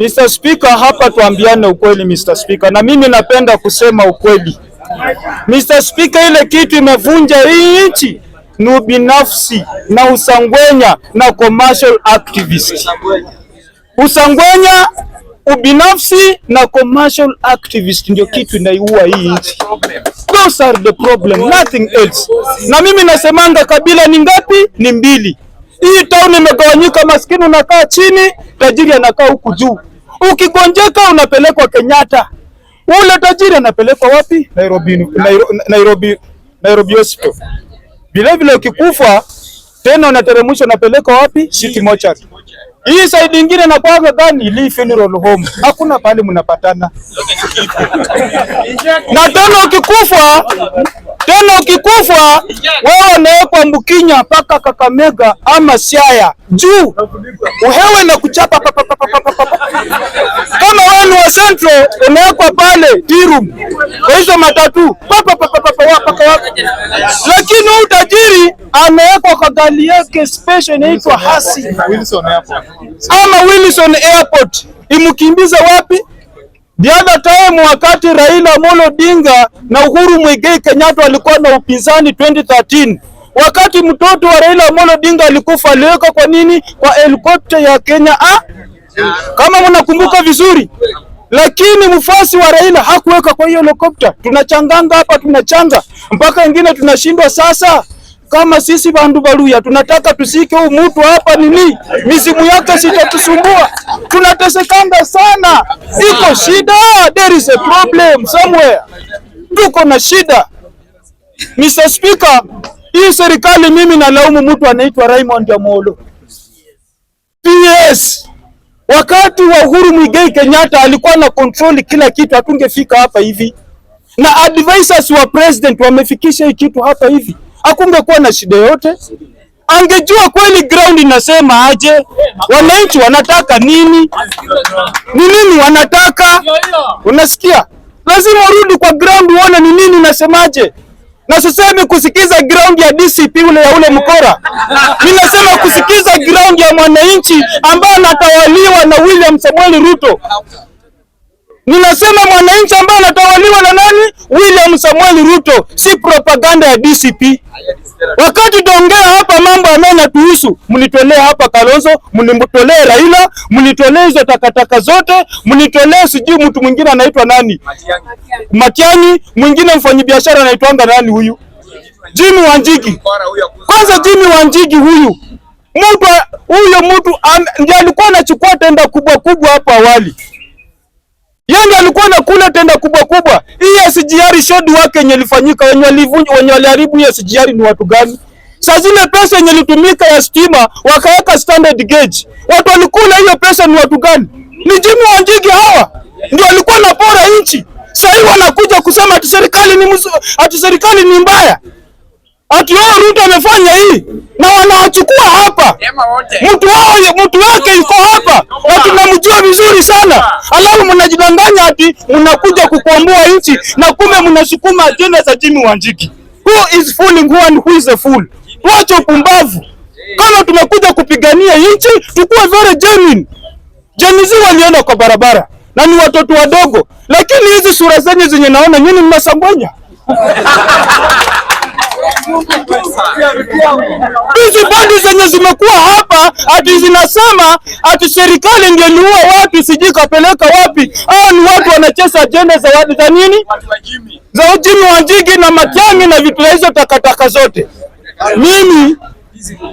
Mr. Speaker, hapa tuambiane ukweli Mr. Speaker, na mimi napenda kusema ukweli. Mr. Speaker, ile kitu imevunja hii nchi ni ubinafsi na usangwenya na commercial activist. Usangwenya, ubinafsi na commercial activist ndio kitu inaiua hii nchi. Those are the problem, nothing else. Na mimi nasemanga kabila ni ngapi? Ni mbili. Hii town imegawanyika, maskini unakaa chini, tajiri anakaa huku juu. Ukigonjeka unapelekwa Kenyatta. Ule tajiri anapelekwa wapi? Nairobi Hospital. Vile vile ukikufa tena unateremshwa unapelekwa wapi? City Mortuary. Hii side nyingine na kwa gani? Ili funeral home. Hakuna pale mnapatana. Na tena ukikufa wewe unawekwa Mbukinya mpaka Kakamega ama Siaya juu uhewe na kuchapa kama wewe ni wa Central unawekwa pale Tirum kwa hizo matatu lakini utajiri amewekwa kwa gari yake special inaitwa Hasi Wilson Airport ama Wilson Airport. Imukimbiza wapi? The other time wakati Raila Amolo Odinga na Uhuru Muigai Kenyatta walikuwa na upinzani 2013, wakati mtoto wa Raila Amolo Odinga alikufa, aliweka kwa nini? Kwa helikopta ya Kenya kama mnakumbuka vizuri. Lakini mfasi wa Raila hakuweka kwa hiyo helikopta. Tunachanganga hapa, tunachanga mpaka wengine tunashindwa. Sasa kama sisi bandu baluya tunataka tusike huyu mtu hapa nini, mizimu yake sitatusumbua, tunatesekanga sana. Iko shida, there is a problem somewhere, tuko na shida. Mr. Speaker, hii serikali mimi nalaumu mtu anaitwa Raymond Amolo. PS wakati wa Uhuru Muigai Kenyatta alikuwa na control kila kitu, hatungefika hapa hivi, na advisors wa president wamefikisha hii kitu hapa hivi, hakungekuwa na shida yote. Angejua kweli ground inasema aje, wananchi wanataka nini, ni nini wanataka. Unasikia, lazima urudi kwa ground uone ni nini nasemaje. Na sisemi kusikiza ground ya DCP ule ya ule mkora. Ninasema kusikiza ground ya mwananchi ambaye anatawaliwa na William Samuel Ruto. Ninasema mwananchi ambaye anatawaliwa na nani? William Samuel Ruto, si propaganda ya DCP. Wakati tuongea hapa mambo yanatuhusu, mnitolee hapa Kalonzo, mnitolee Raila, mnitolee hizo takataka zote, mnitolee sijui mtu mwingine anaitwa nani? Matiang'i, mwingine mfanyabiashara anaitwanga nani huyu? Jimmy Wanjigi. Kwanza Jimmy Wanjigi huyu mtu ndiye alikuwa anachukua tenda kubwa kubwa hapo awali. Yeye alikuwa anakula tenda kubwa kubwa. Hii SGR shod wake yenye ilifanyika, wenye waliharibu hii SGR ni watu gani? Saa zile pesa yenye ilitumika ya stima wakaweka standard gauge, watu walikula hiyo pesa ni watu gani? Ni Jimmy Wanjigi. Hawa ndio walikuwa napora nchi. Sasa hivi wanakuja kusema ati serikali ni mbaya, ati Ruto amefanya hii, na wanawachukua hapa. Mtu wake yuko hapa na tunamjua vizuri sana. Alafu mnajidanganya ati mnakuja kukomboa nchi na kumbe mnasukuma ajenda za Jimmy Wanjigi. Who is fooling who and who is a fool? Wacha upumbavu. Kama tumekuja kupigania nchi, tukue very genuine. Jenizi walienda kwa barabara na ni watoto wadogo, lakini hizi sura zenye zenye naona nyinyi mnasambanya. Hizi bodi zenye zimekuwa hapa ati zinasema ati serikali ndio iliua watu sijui kapeleka wapi. Hao ni watu wanacheza agenda za watu za nini? Za Jimmy Wanjigi na Matiang'i na vitu hizo takataka zote. Mimi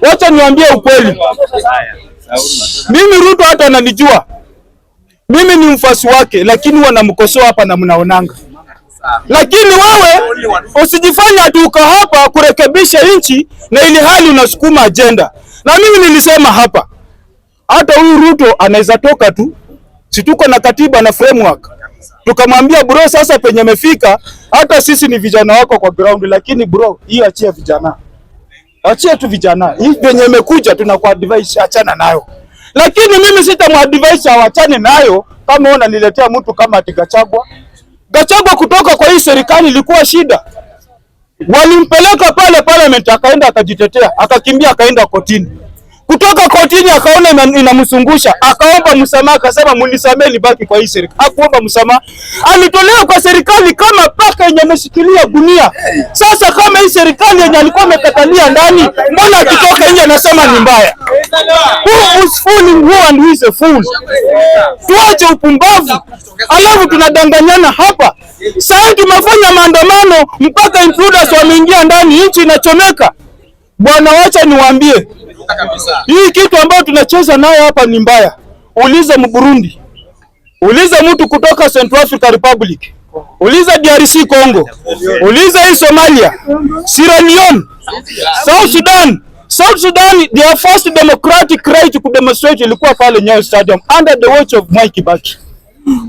wacha niwaambie ukweli. Mimi Ruto hata ananijua. Mimi ni mfasi wake, lakini wanamkosoa hapa na mnaonanga. Lakini wewe usijifanya ati uko hapa kurekebisha nchi na ili hali unasukuma agenda. Na mimi nilisema hapa, hata huyu Ruto anaweza toka tu, si tuko na katiba na framework. Tukamwambia bro, sasa penye amefika, hata sisi ni vijana wako kwa ground, lakini bro, hii achia vijana. Achia tu vijana. Hii penye imekuja tunakuadvise achana nayo. Lakini mimi sitamwadvise awachane nayo kama unaniletea mtu kama ati Gachagua kutoka kwa hii serikali ilikuwa shida. Walimpeleka pale parliament akaenda akajitetea, akakimbia akaenda kotini. kutoka kotini akaona inamsungusha, akaomba msamaha, akasema munisamee nibaki kwa hii serikali. Hakuomba msamaha, alitolewa kwa serikali kama paka yenye ameshikilia gunia. Sasa kama hii serikali yenye alikuwa amekatalia ndani, mbona akitoka nje anasema ni mbaya? Who is fooling who and who is a fool? Tuache upumbavu, alafu tunadanganyana hapa. Sasa tumefanya maandamano mpaka intruders wameingia ndani, nchi inachomeka. Bwana, wacha niwaambie, hii kitu ambayo tunacheza nayo hapa ni mbaya. Uliza Mburundi, uliza mtu kutoka Central African Republic, uliza DRC Congo, uliza hii Somalia, Sierra Leone, South Sudan. South Sudan, their first democratic right to demonstrate ilikuwa pale Nyayo Stadium under the watch of Mwai Kibaki.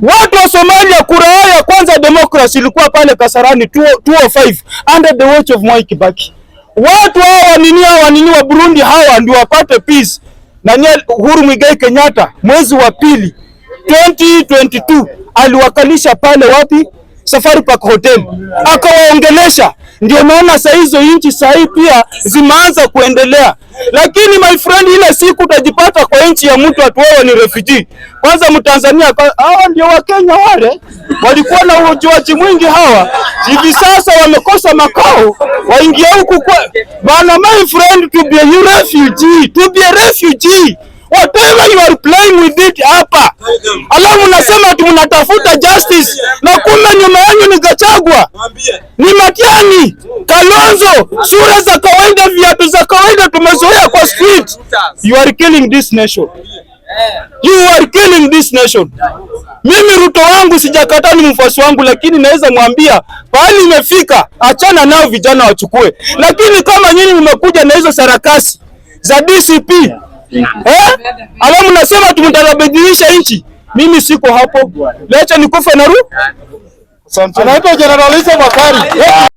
Watu wa Somalia, kura yao ya kwanza democracy ilikuwa pale Kasarani 205 under the watch of Mwai Kibaki. Watu hao wanini wa Burundi hawa ndio wapate peace na Uhuru Muigai Kenyatta mwezi wa pili 2022 aliwakalisha pale wapi? Safari Park Hotel, akawaongelesha. Ndio naona saa hizo nchi saa hii pia zimeanza kuendelea. Lakini my friend, ile siku utajipata kwa nchi ya mtu atu wao ni refugee. Kwanza Mtanzania hawa ndio wa Kenya wale walikuwa na ujuaji mwingi hawa. Hivi sasa wamekosa makao, waingia huku kwa bana. My friend, to be a refugee, to be a refugee, whatever you are playing with it hapa. Alafu nasema ati mnatafuta justice na kumbe nyuma yenu ni Gachagua, ni Matiang'i, Kalonzo, sura za kawaida, viatu za kawaida tumezoea kwa street. You are killing this nation. You are killing this nation. Mimi Ruto wangu sijakataa, ni mfuasi wangu, lakini naweza mwambia pahali imefika, achana nao vijana wachukue. Lakini kama nyinyi mmekuja na hizo sarakasi za DCP, alamu nasema tumtabadilisha nchi, mimi siko hapo. Lecha nikufe na Ruto. Anaitwa General Isa Bakari.